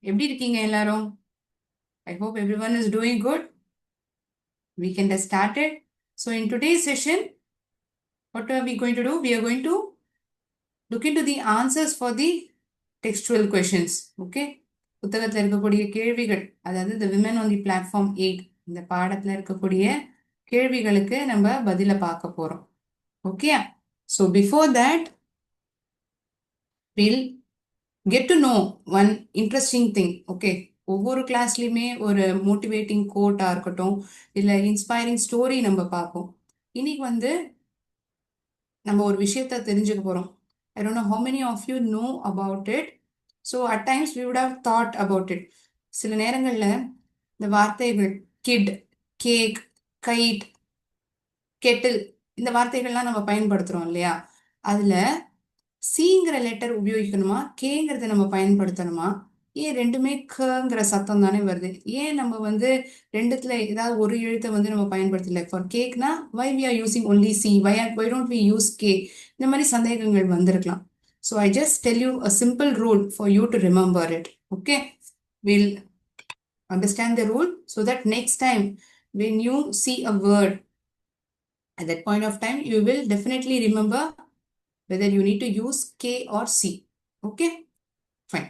எப்படி இருக்கீங்க எல்லாரும்? I hope everyone is doing good. We can get started. So in today's session, what are we going to do? We are going to look into the answers for the textual questions. Okay? புத்தகத்தில் இருக்கக்கூடிய கேள்விகள், அதாவது the women on the platform 8 இந்த பாடத்தில் இருக்கக்கூடிய கேள்விகளுக்கு நம்ம பதில பார்க்க போறோம். Okay? So before that, we'll get to know one interesting thing. Okay? ஒவ்வொரு கிளாஸ்லையுமே ஒரு மோட்டிவேட்டிங் கோட்டாக இருக்கட்டும், இல்லை இன்ஸ்பைரிங் ஸ்டோரி நம்ம பார்ப்போம். இன்னைக்கு வந்து நம்ம ஒரு விஷயத்த தெரிஞ்சுக்க போகிறோம். I don't know how many of you know about it. So at times we would have thought about it. சில நேரங்களில் இந்த வார்த்தைகள் கிட், கேக், கைட், கெட்டில் இந்த வார்த்தைகள்லாம் நம்ம பயன்படுத்துகிறோம் இல்லையா? அதில் சிங்கிற லெட்டர் உபயோகிக்கணுமா, கேங்கிறத நம்ம பயன்படுத்தணுமா? ஏன் ரெண்டுமே கங்கிற சத்தம் தானே வருது? ஏன் நம்ம வந்து ரெண்டுத்துல ஏதாவது ஒரு எழுத்தை வந்து நம்ம பயன்படுத்தல? ஃபார் கேக்னா why we are using only C, why don't we use K? இந்த மாதிரி சந்தேகங்கள் வந்திருக்கலாம். So I just tell you a simple rule for you to remember it. Okay, will understand the rule so that next time when you see a word, at that point of time you will definitely remember whether you need to use K or C. Okay, fine.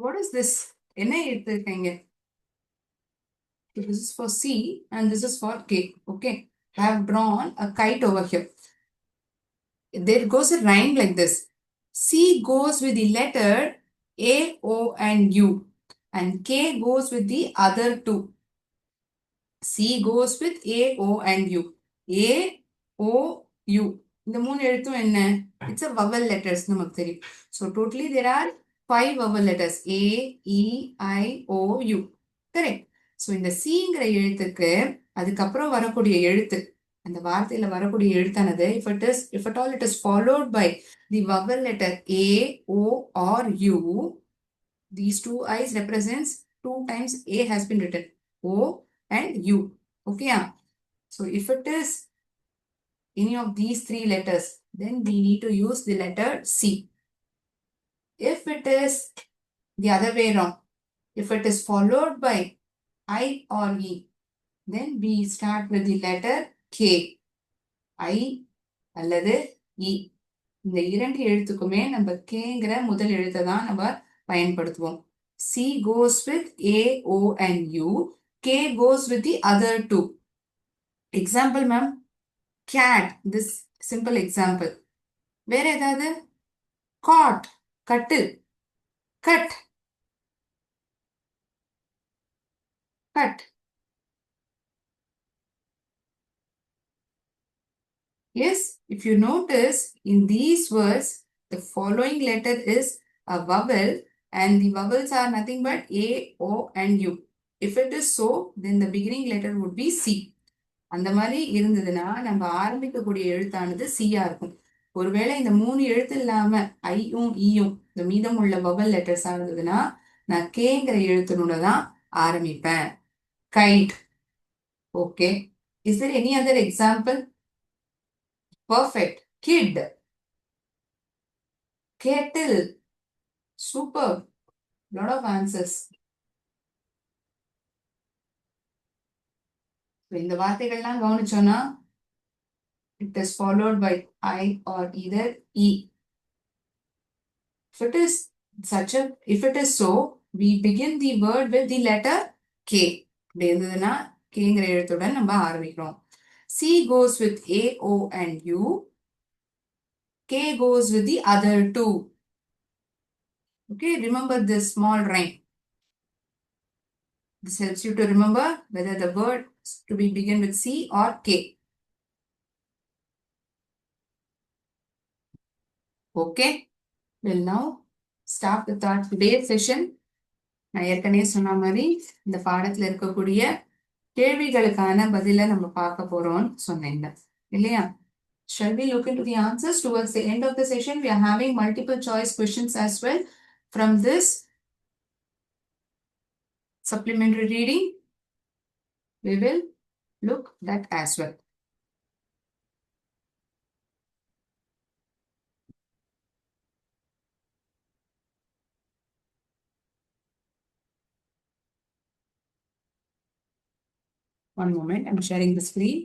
What is this? என்ன எடுத்துருக்கீங்க? This is for C and this is for K. Okay, I have drawn a kite over here. There goes a rhyme like this. C goes with the letter A, O and U, and K goes with the other two. C goes with A, O and U. A, O, U. இந்த மூணு எழுத்தும் என்ன? It's a vowel letters நமக்கு தெரியும். So totally there are 5 vowel letters. A, E, I, O, U. Correct. So இந்த Cங்கிற எழுத்துக்கு அதுக்கப்புறம் வரக்கூடிய எழுத்து, அந்த வார்த்தையில வரக்கூடிய எழுத்தானது if at all it is followed by the vowel letter A, O or U, these two I's represents 2 times A has been written. O and U. Okay. So if it is any of these 3 letters, then we need to use the letter C. If it is the other way around, if it is followed by I or E, then we start with the letter K. I அல்லது E. இந்த இரண்டு எழுத்துக்குமே நம்ம Kங்கிற முதல் எழுத்தை தான் நம்ம பயன்படுத்துவோம். C goes with A, O and U. K goes with the other two. Example, ma'am. Cat, this simple example. வேற ஏதாவது? Cot, கட்டில், cut, cut. Yes, if you notice in these words, the following letter is a vowel and the vowels are nothing but A, O and U. If it is so, then the beginning letter would be C. அந்த மாதிரி இருந்ததுன்னா நம்ம ஆரம்பிக்கக்கூடிய எழுத்தானது சியா இருக்கும். ஒருவேளை இந்த 3 எழுத்து இல்லாம ஐயும் ஈயும் இந்த மீதம் உள்ள வவல் லெட்டர்ஸா இருந்ததுன்னா நான் கேங்கிற எழுத்தினோட தான் ஆரம்பிப்பேன். Kite. Okay, is there any other example? Perfect. Kid, kettle. Super, lot of answers. இந்த வார்த்தைகள்லாம் கவனிச்சோம்னா it is followed by I or either E. If it is so, we begin the word with the letter K. அப்படி இருந்ததுன்னா கேங்கிற எழுத்துடன் நம்ம ஆரம்பிக்கிறோம். C goes with A, O and U. K goes with the other two. Okay, remember this small rhyme. This helps you to remember whether the word to be begin with C or K. Okay, we'll now start with our today's session. நான் ஏற்கனவே சொன்ன மாதிரி இந்த பாடத்துல இருக்கக்கூடிய கேள்விகளுக்கான பதில நம்ம பார்க்க போறோம்னு சொன்னேன் இல்லையா? Shall we look into the answers? Towards the end of the session, we are having multiple choice questions as well from this supplementary reading. We will look that as well. One moment, I'm sharing the screen.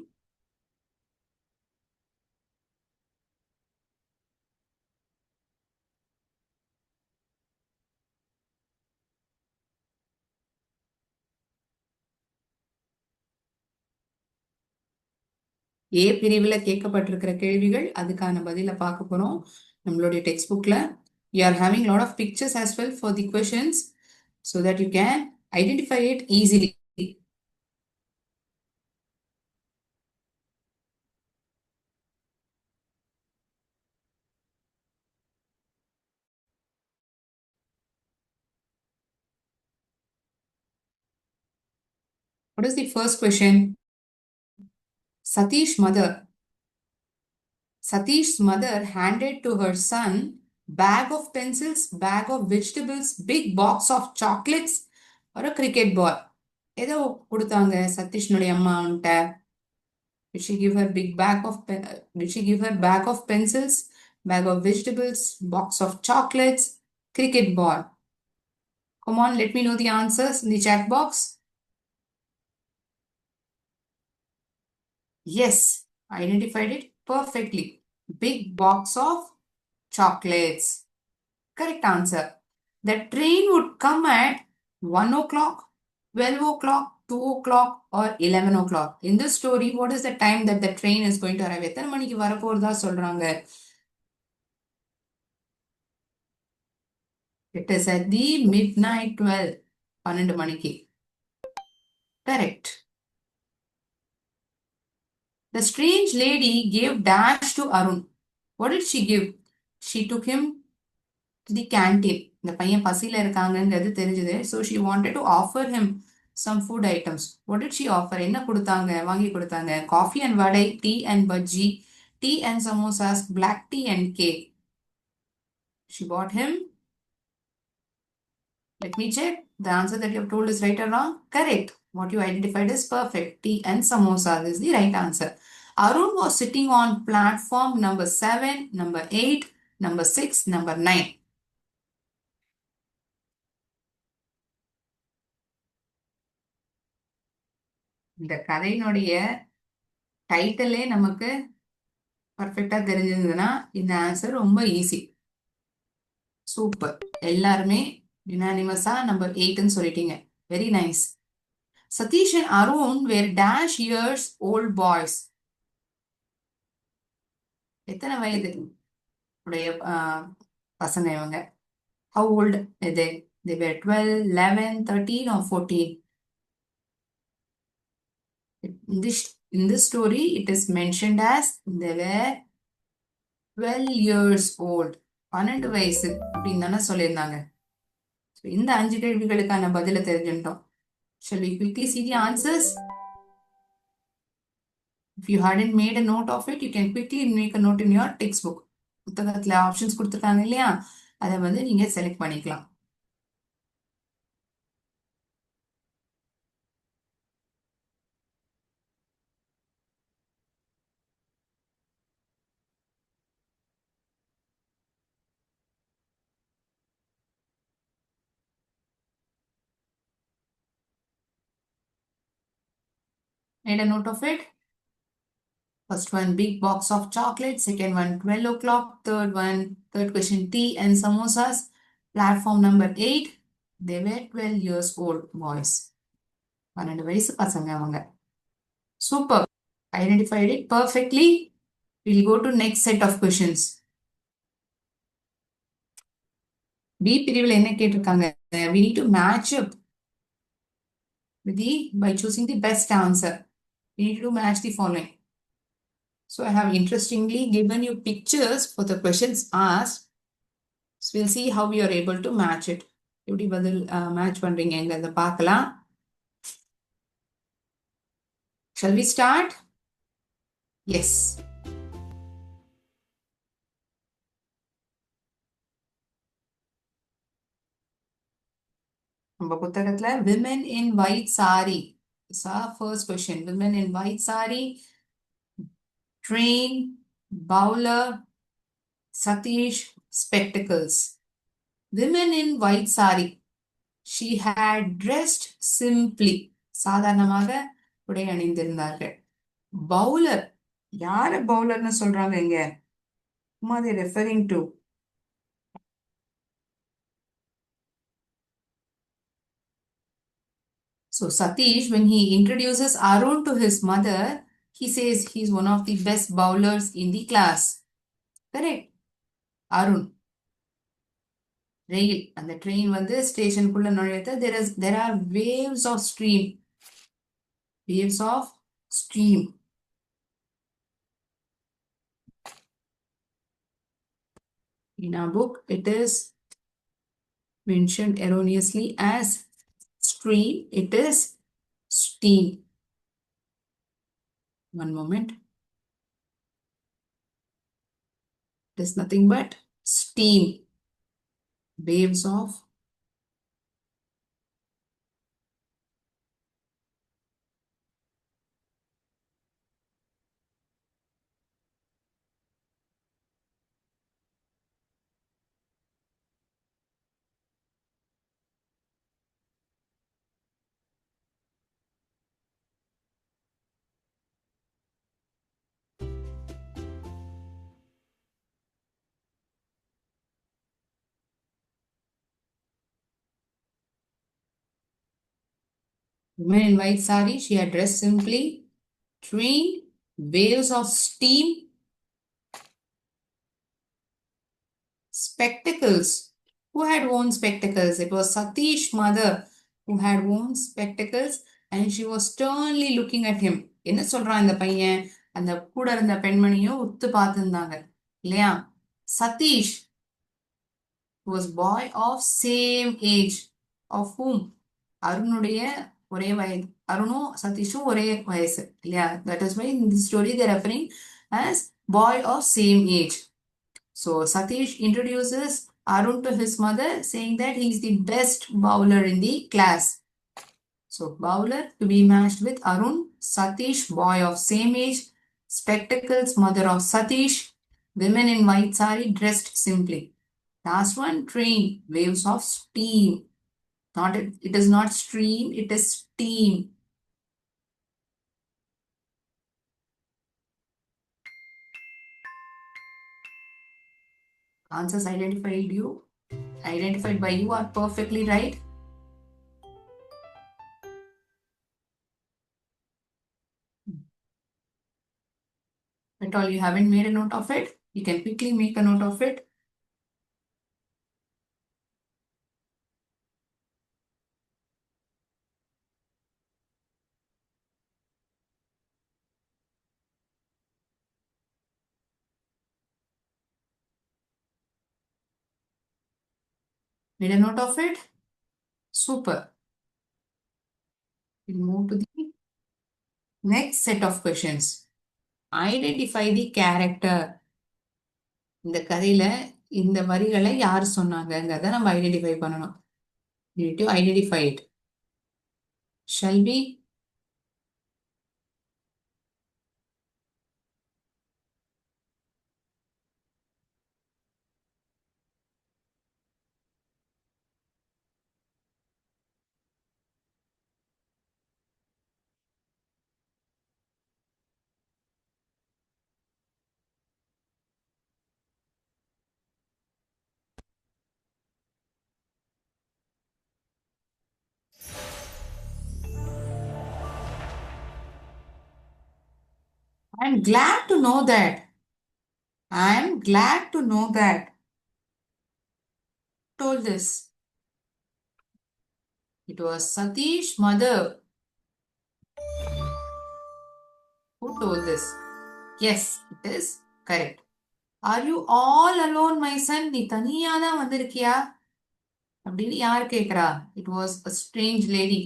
ஏ பிரிவில் கேட்கப்பட்டிருக்கிற கேள்விகள் அதுக்கான பதிலை பார்க்க போறோம் நம்மளுடைய text புக்ல. You are having a lot of pictures as well for the questions so that you can identify it easily. What is the first question? Satish's mother handed to her son bag of pencils, bag of vegetables, big box of chocolates or a cricket ball. ஏதோ கொடுத்தாங்க சதீஷ்னுடைய அம்மான்ட்ட. Did she give her did she give her bag of pencils, bag of vegetables, box of chocolates, cricket ball? Come on, let me know the answers in the chat box. Yes, identified it perfectly. Big box of chocolates. Correct answer. The train would come at 1 o'clock, 12 o'clock, 2 o'clock or 11 o'clock. In this story, what is the time that the train is going to arrive? எத்தனை மணிக்கு வரப்போறதா சொல்றாங்க? It is at the midnight 12. 12 மணிக்கு. Correct. The strange lady gave dash to Arun. What did she give? She took him to the canteen. இந்த பையன் பசியில இருக்காங்கங்கிறது தெரிஞ்சது. So she wanted to offer him some food items. What did she offer? என்ன கொடுத்தாங்க? வாங்கி கொடுத்தாங்க. Coffee and vadai, tea and bhaji, tea and samosas, black tea and cake. She bought him. Let me check. The answer that you have told is right or wrong? Correct. What you identified is perfect. Tea and samosas is the right answer. Arun was sitting on platform number 7, number 8, number 6, number 9. இந்த கதையினுடைய டைட்டிலே நமக்கு பர்ஃபெக்டா தெரிஞ்சிருந்ததுன்னா இந்த answer ரொம்ப easy. Super. எல்லாருமே யுனானிமஸா number 8ன்னு சொல்லிட்டீங்க. Very nice. Sathish and Arun were dash years old boys. எத்தனை வயது உடைய பசங்க இவங்க? How old are they? They were 12, 11, 13 or 14. In this story, it is mentioned as they were 12 years old. 12 வயசு அப்படின்னு தானே சொல்லியிருந்தாங்க. இந்த 5 கேள்விகளுக்கான பதில தெரிஞ்சுட்டோம். Shall we quickly see the answers? If you hadn't made a note of it, you can quickly make a note in your textbook. புத்தகத்துல options கொடுத்துருக்காங்க இல்லையா, அதை வந்து நீங்க செலக்ட் பண்ணிக்கலாம். Made a note of it? First one, big box of chocolate. Second one, 12 o'clock. Third question, tea and samosas. Platform number 8. They were 12 years old boys. 12 வயசு பசங்க அவங்க. Super. Identified it perfectly. We'll go to next set of questions. B பிரிவில் என்ன கேட்டிருக்காங்க? We need to match up by choosing the best answer. We need to match the following. So I have interestingly given you pictures for the questions asked. So we'll see how we are able to match it. எப்படி பதில் match பண்றீங்கங்கிறத பார்க்கலாம். Shall we start? Yes. நம்ம புத்தகத்துல women in white saree. First question. Women in white saree, train, bowler, Satish, spectacles. Women in white saree. She had dressed simply. சாதாரணமாக உடை அணிந்திருந்தார்கள். Bowler. யார பவுலர்னு சொல்றாங்க இங்க? Whom are they referring to? So Satish, when he introduces Arun to his mother, he says he's one of the best bowlers in the class. Correct? Arun. Rail. அந்த train வந்து ஸ்டேஷனுக்குள்ள நுழையது. There are waves of stream. Waves of stream. In our book, it is mentioned erroneously as stream. It is steam. One moment. It is nothing but steam. Waves of women in white saree. She had dressed simply. Train. Waves of steam. Spectacles. Who had worn spectacles? It was Satish's mother who had worn spectacles and she was sternly looking at him. என்ன சொல்றான் இந்த பையன்? அந்த கூட இருந்த பெண்மணியும் உத்து பார்த்திருந்தாங்க இல்லையா? Satish was boy of same age of whom? அருணுடைய ஒரே வயது. அருணும் சதீஷும் ஒரே வயசு இல்லையா? That is why in this story they are referring as boy of same age. So Satish introduces Arun to his mother saying that he is the best bowler in the class. So bowler to be matched with Arun, Satish, boy of same age, spectacles, mother of Satish, women in white saree dressed simply. Last one, train, waves of steam. It is not stream, it is steam. Answers identified by you are perfectly right. At all you haven't made a note of it, you can quickly make a note of it. Made a note of it? Super. We'll move to the next set of questions. Identify the character. இந்த கதையில இந்த வரிகளை யார் சொன்னாங்கங்கிறத நம்ம identify பண்ணணும். You need to identify it. Shall we? I'm glad to know that. I'm glad to know that. Who told this? It was Satish's mother. Who told this? Yes, it is correct. Are you all alone, my son? நீ தனியா தான் வந்திருக்கியா? அப்படின்னு யார் கேக்குறா? It was a strange lady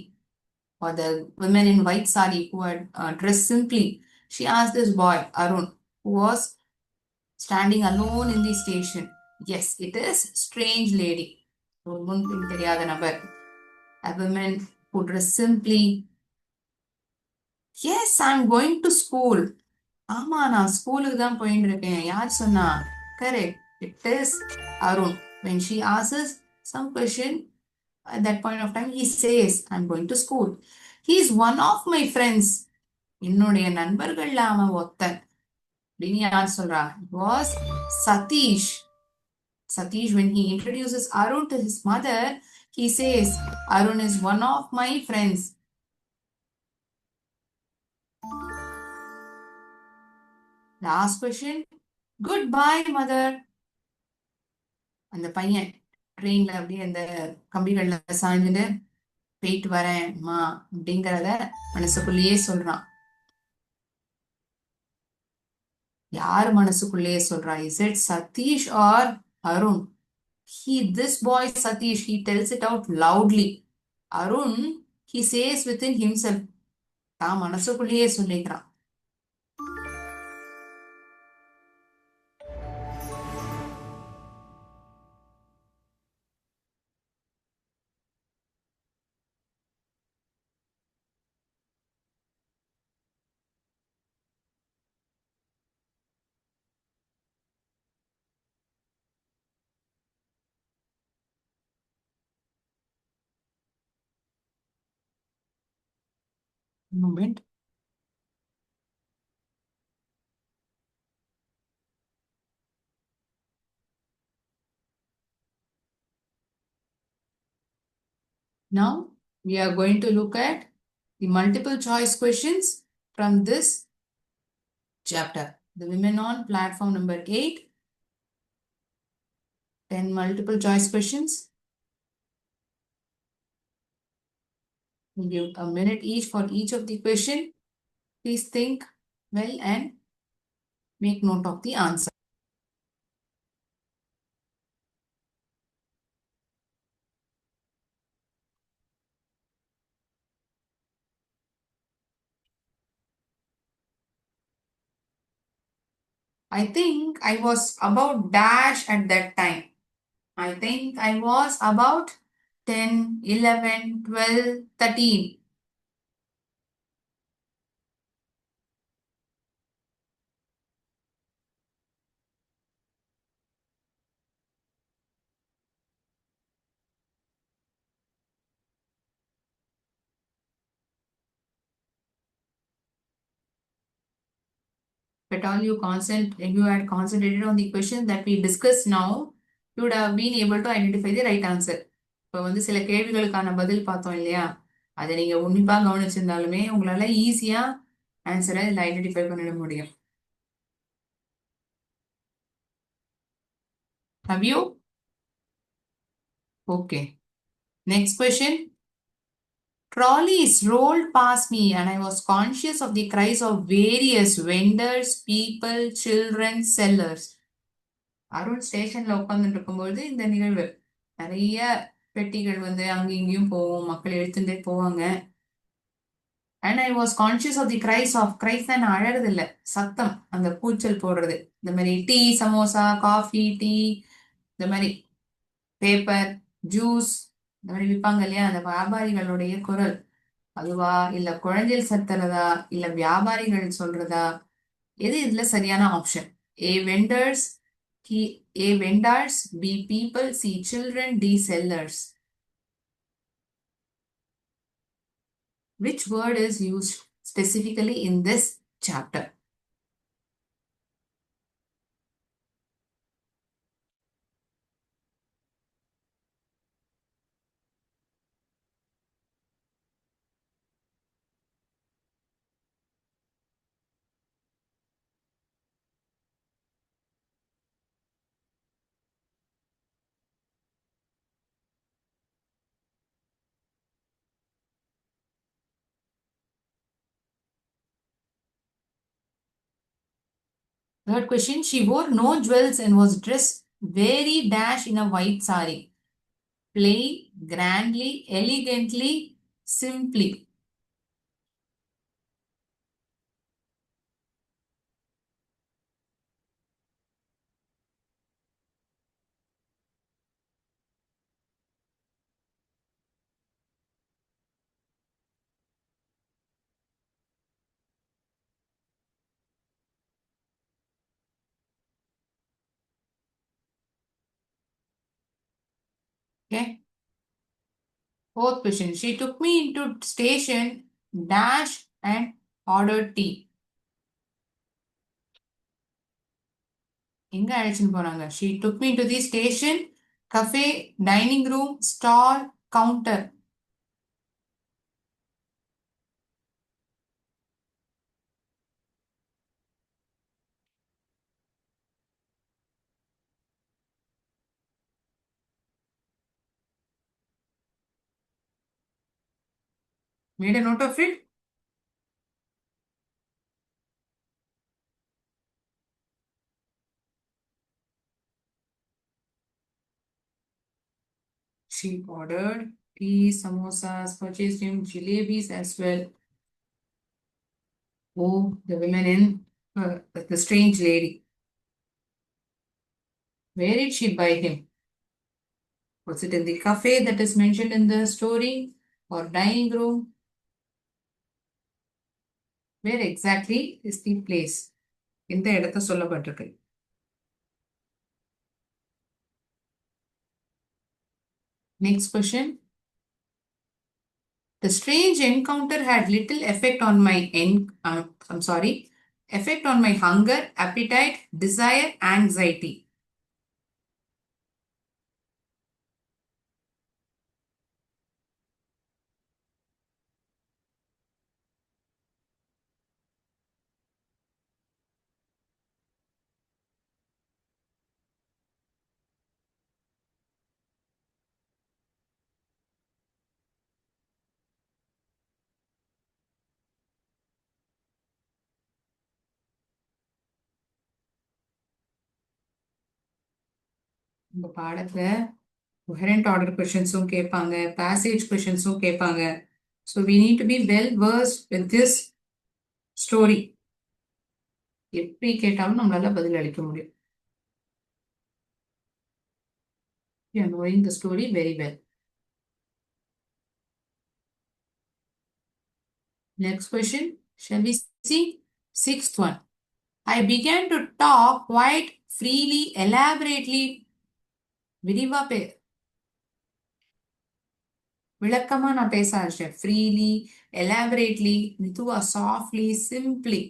or the women in white saree who had dressed simply. She asked this boy, Arun, who was standing alone in the station. Yes, it is strange lady. முன்பின் தெரியாத நபர். A woman who dress simply. Yes, I'm going to school. ஆமா நான் ஸ்கூலுக்கு தான் போயிட்டு இருக்கேன். யார் சொன்னா? Correct. It is Arun. When she asks some question, at that point of time, he says, I'm going to school. He is one of my friends. என்னுடைய நண்பர்கள்ல அவன் ஒருத்தன். அப்படின்னு யார் சொல்றா? It was Satish. Satish, when he introduces Arun to his mother, he says, Arun is one of my friends. Last question. Goodbye, mother. அந்த பையன் ட்ரெயின்ல அப்படியே அந்த கம்பிகள்ல சாய்ந்துட்டு போயிட்டு வரேன் அம்மா அப்படிங்கிறத மனசுக்குள்ளேயே சொல்றான். யார் மனசுக்குள்ளேயே சொல்றா? Is it Satish or Arun? This boy Satish, he tells it out loudly. Arun, he says within himself. தான் மனசுக்குள்ளேயே சொல்லிக்கிறான். Moment. Now we are going to look at the multiple choice questions from this chapter. The women on platform number 8. 10 multiple choice questions. We'll give a minute each for each of the question. Please think well and make note of the answer. I think I was about dash at that time. I think I was about 10, 11, 12, 13. But all you had concentrated on the question that we discussed now, you would have been able to identify the right answer. இப்போ வந்து சில கேள்விகளுக்கான பதில் பார்த்தோம் இல்லையா? அதை நீங்க உன்னிப்பா கவனிச்சிருந்தாலுமே உங்களால ஈஸியா ஆன்சரை இதில் ஐடென்டிஃபை பண்ணிட முடியும். Have you? Okay. Next question. Trolleys rolled past me and I was conscious of the cries of various vendors, people, children, sellers. Arun ஸ்டேஷன்ல உட்காந்துட்டு இருக்கும்போது இந்த நிகழ்வு நிறைய பெட்டிகள் வந்து அங்கேயும் இங்கேயும் போவோம், மக்கள் எடுத்துட்டே போவாங்க. And I was conscious of the cries of cries தான் அழறது இல்லை, சத்தம், அந்த கூச்சல் போடுறது, இந்த மாதிரி டீ, சமோசா, காஃபி, டீ, இந்த மாதிரி பேப்பர், ஜூஸ், இந்த மாதிரி விற்பாங்க இல்லையா, அந்த வியாபாரிகளுடைய குரல் அதுவா இல்ல குழந்தைகள் சத்துறதா இல்ல வியாபாரிகள் சொல்றதா, எது இதுல சரியான option? A vendors, A vendors, B people, C children, D sellers. Which word is used specifically in this chapter? Third question, she wore no jewels and was dressed very dash in a white sari. Plain, grandly, elegantly, simply. Okay. Fourth question. She took me into station dash and ordered tea. எங்க அழைச்சின்னு போனாங்க? She took me to the station, cafe, dining room, stall, counter. Made a note of it? She ordered tea, samosas, purchased him jalebis as well. Oh, the women in the strange lady. Where did she buy him? Was it in the cafe that is mentioned in the story or dining room? Where exactly is the place? இந்த இடத்த சொல்லப்பட்டிருக்கு. Next question. The strange encounter had little effect on my effect on my hunger, appetite, desire, anxiety. இந்த பாடத்துல coherent order questions-உம் கேட்பாங்க, passage questions-உம் கேட்பாங்க. So we need to be well versed with this story. எப்படி கேட்டாலும் நம்மளால பதில் அளிக்க முடியும். You are knowing the story very well. Next question. Shall we see? Sixth one. I began to talk quite freely, elaborately. விரிவா விளக்கமா நான் பேச ஆரம்பிச்சேன். Freely, elaborately, மெதுவா, softly, simply.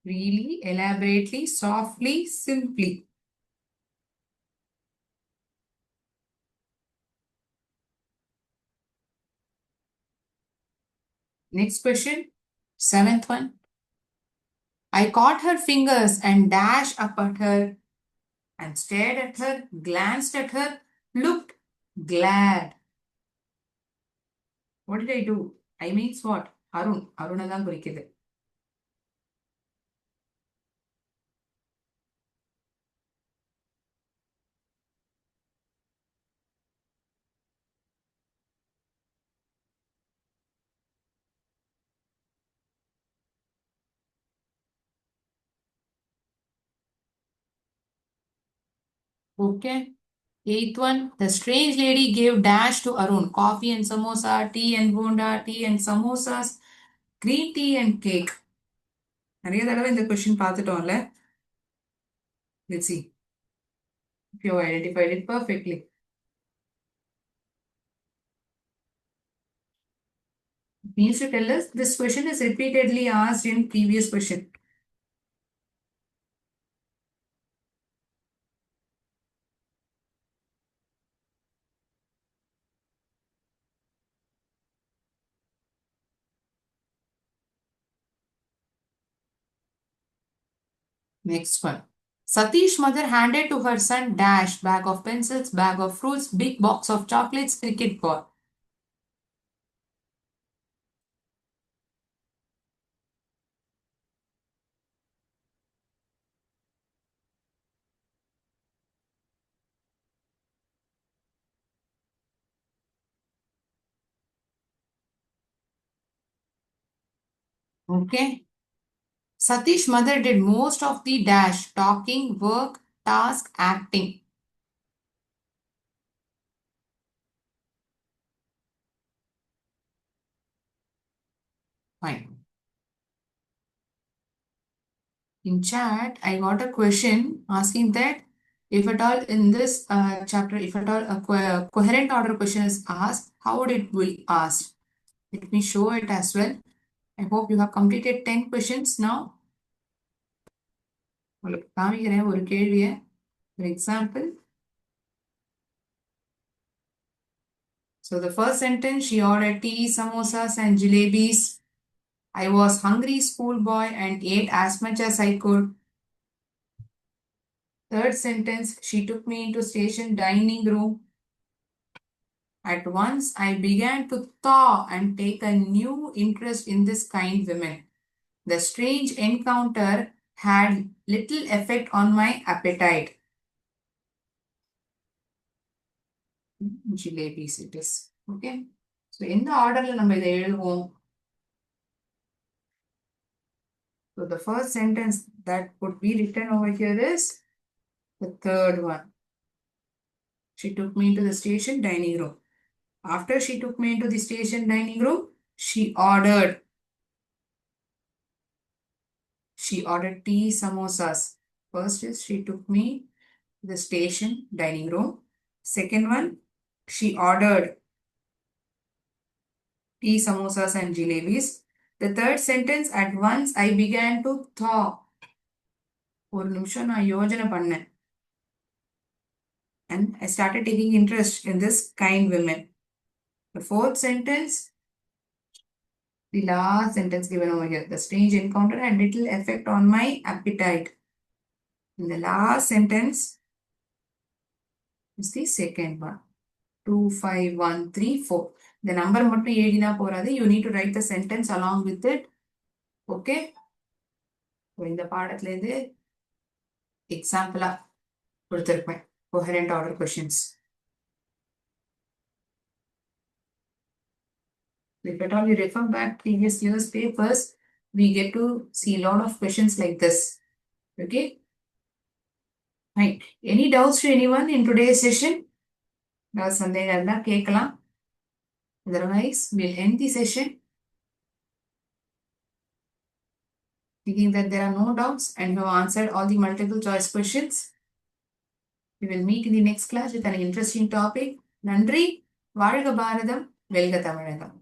Freely, elaborately, softly, simply. Next question. Seventh one. I caught her fingers and dashed up at her and stared at her, glanced at her, looked glad. What did I do? I means what? அருணை தான் குறிக்குது. Okay. Eighth one. The strange lady gave dash to Arun. Coffee and samosa, tea and bonda, tea and samosas, green tea and cake. நிறைய தடவை இந்த question பார்த்துட்டோம்ல. Let's see if you have identified it perfectly. It means to tell us this question is repeatedly asked in previous question. Next one. Satish mother handed to her son dash bag of pencils, bag of fruits, big box of chocolates, cricket ball. Okay. Satish mother did most of the dash, talking, work, task, acting. Fine. In chat, I got a question asking that if at all in this chapter, if at all a coherent order question is asked, how would it be asked? Let me show it as well. I hope you have completed 10 questions now. உங்களுக்கு காமிக்கிறேன் ஒரு கேள்வியை. For example, so the first sentence, she ordered tea, samosas and jalebis. I was hungry schoolboy and ate as much as I could. Third sentence, she took me into station dining room. At once, I began to thaw and take a new interest in this kind woman. The strange encounter had little effect on my appetite. Jalebis it is. Okay. So, in the order, நம்ம இதை எழுதுவோம். So, the first sentence that would be written over here is the third one. She took me into the station dining room. After she took me into the station dining room, she ordered tea, samosas. First is she took me to the station dining room. Second one, she ordered tea, samosas and jalebis. The third sentence, at once I began to thaw. ஒரு நிமிஷம் நான் யோஜனை பண்ணேன். And I started taking interest in this kind women. The fourth sentence, the last sentence given over here, the strange encounter had little effect on my appetite. And the last sentence is the second one. 2, 5, 1, 3, 4. The number மட்டும் எழுதினா போறாது. You need to write the sentence along with it. Okay. So, இந்த பாடத்துல இருந்து எக்ஸாம்பிளா கொடுத்திருப்பேன். Coherent order questions. If at all you refer back previous year's papers, we get to see a lot of questions like this. Okay. Fine. Any doubts to anyone in today's session? ஏதாவது சந்தேகம் இருந்தா கேட்கலாம். Otherwise, we'll end the session. Thinking that there are no doubts and you have answered all the multiple choice questions. We will meet in the next class with an interesting topic. நன்றி. வாழ்க பாரதம், வெல்க தமிழகம்.